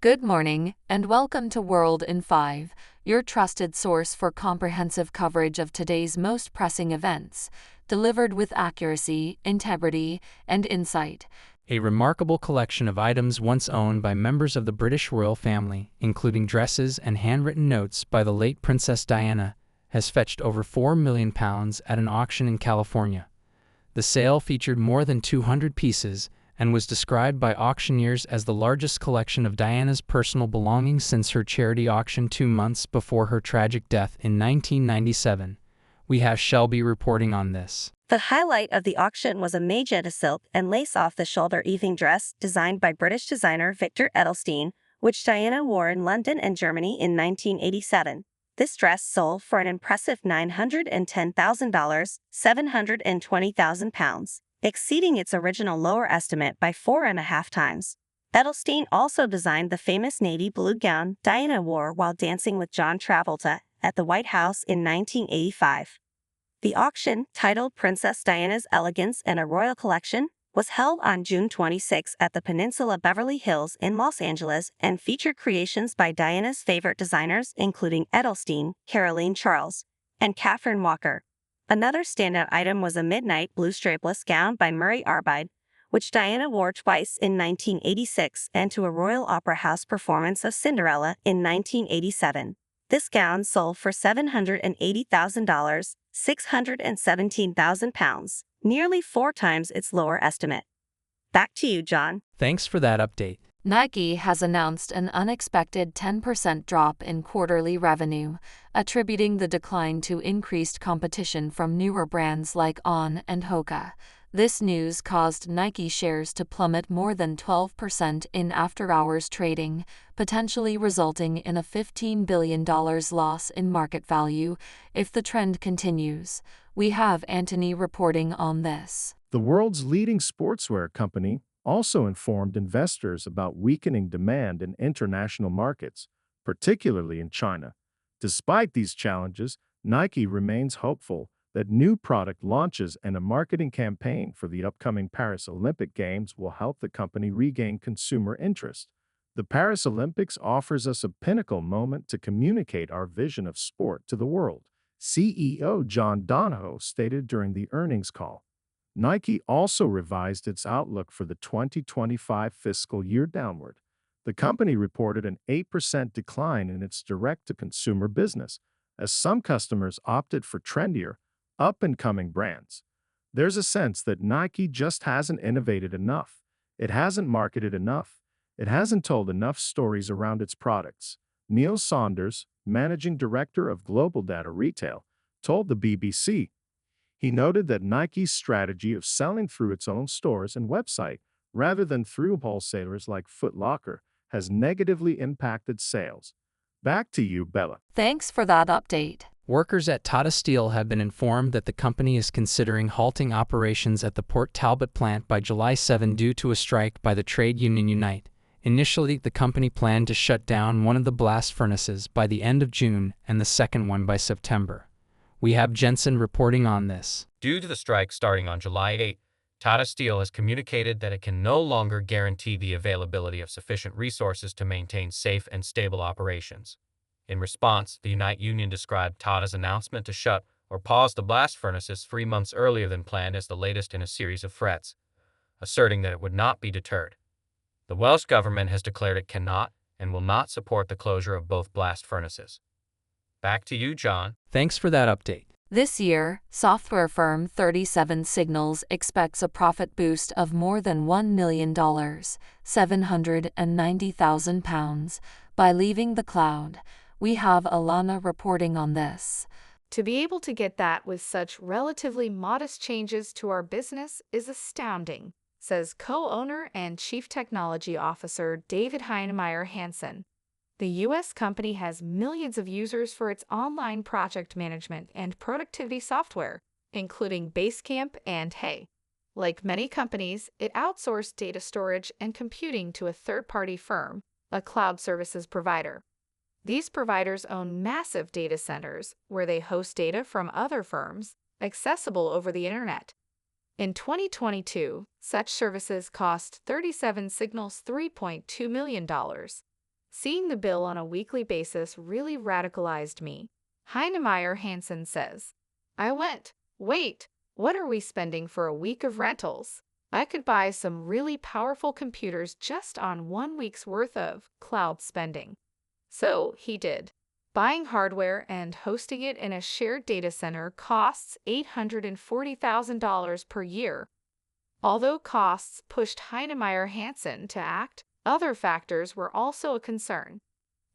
Good morning, and welcome to World in 5, your trusted source for comprehensive coverage of today's most pressing events, delivered with accuracy, integrity, and insight. A remarkable collection of items once owned by members of the British royal family, including dresses and handwritten notes by the late Princess Diana, has fetched over £4 million at an auction in California. The sale featured more than 200 pieces and was described by auctioneers as the largest collection of Diana's personal belongings since her charity auction 2 months before her tragic death in 1997. We have Shelby reporting on this. The highlight of the auction was a magenta silk and lace off-the-shoulder evening dress designed by British designer Victor Edelstein, which Diana wore in London and Germany in 1987. This dress sold for an impressive $910,000, £720,000, exceeding its original lower estimate by 4.5 times. Edelstein also designed the famous navy blue gown Diana wore while dancing with John Travolta at the White House in 1985. The auction, titled Princess Diana's Elegance and a Royal Collection, was held on June 26 at the Peninsula Beverly Hills in Los Angeles and featured creations by Diana's favorite designers including Edelstein, Caroline Charles, and Catherine Walker. Another standout item was a midnight blue strapless gown by Murray Arbide, which Diana wore twice in 1986 and to a Royal Opera House performance of Cinderella in 1987. This gown sold for $780,000, £617,000, nearly 4 times its lower estimate. Back to you, John. Thanks for that update. Nike has announced an unexpected 10% drop in quarterly revenue, attributing the decline to increased competition from newer brands like On and Hoka. This news caused Nike shares to plummet more than 12% in after-hours trading, potentially resulting in a $15 billion loss in market value if the trend continues. We have Anthony reporting on this. The world's leading sportswear company also informed investors about weakening demand in international markets, particularly in China. Despite these challenges, Nike remains hopeful that new product launches and a marketing campaign for the upcoming Paris Olympic Games will help the company regain consumer interest. The Paris Olympics offers us a pinnacle moment to communicate our vision of sport to the world, CEO John Donahoe stated during the earnings call. Nike also revised its outlook for the 2025 fiscal year downward. The company reported an 8% decline in its direct-to-consumer business, as some customers opted for trendier, up-and-coming brands. There's a sense that Nike just hasn't innovated enough. It hasn't marketed enough. It hasn't told enough stories around its products. Neil Saunders, managing director of Global Data Retail, told the BBC. He noted that Nike's strategy of selling through its own stores and website, rather than through wholesalers like Foot Locker, has negatively impacted sales. Back to you, Bella. Thanks for that update. Workers at Tata Steel have been informed that the company is considering halting operations at the Port Talbot plant by July 7 due to a strike by the trade union Unite. Initially, the company planned to shut down one of the blast furnaces by the end of June and the second one by September. We have Jensen reporting on this. Due to the strike starting on July 8, Tata Steel has communicated that it can no longer guarantee the availability of sufficient resources to maintain safe and stable operations. In response, the Unite Union described Tata's announcement to shut or pause the blast furnaces 3 months earlier than planned as the latest in a series of threats, asserting that it would not be deterred. The Welsh government has declared it cannot and will not support the closure of both blast furnaces. Back to you, John. Thanks for that update. This year, software firm 37 Signals expects a profit boost of more than $1 million, £790,000, by leaving the cloud. We have Alana reporting on this. To be able to get that with such relatively modest changes to our business is astounding, says co-owner and Chief Technology Officer David Heinemeier Hansen. The U.S. company has millions of users for its online project management and productivity software, including Basecamp and Hey. Like many companies, it outsourced data storage and computing to a third-party firm, a cloud services provider. These providers own massive data centers where they host data from other firms, accessible over the internet. In 2022, such services cost 37 Signals $3.2 million. Seeing the bill on a weekly basis really radicalized me. Heinemeier Hansen says, I went, wait, what are we spending for a week of rentals? I could buy some really powerful computers just on 1 week's worth of cloud spending. So he did. Buying hardware and hosting it in a shared data center costs $840,000 per year. Although costs pushed Heinemeier Hansen to act, other factors were also a concern.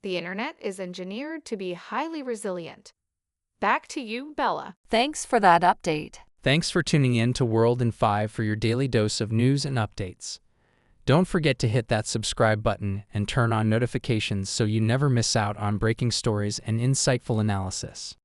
The internet is engineered to be highly resilient. Back to you, Bella. Thanks for that update. Thanks for tuning in to World in 5 for your daily dose of news and updates. Don't forget to hit that subscribe button and turn on notifications so you never miss out on breaking stories and insightful analysis.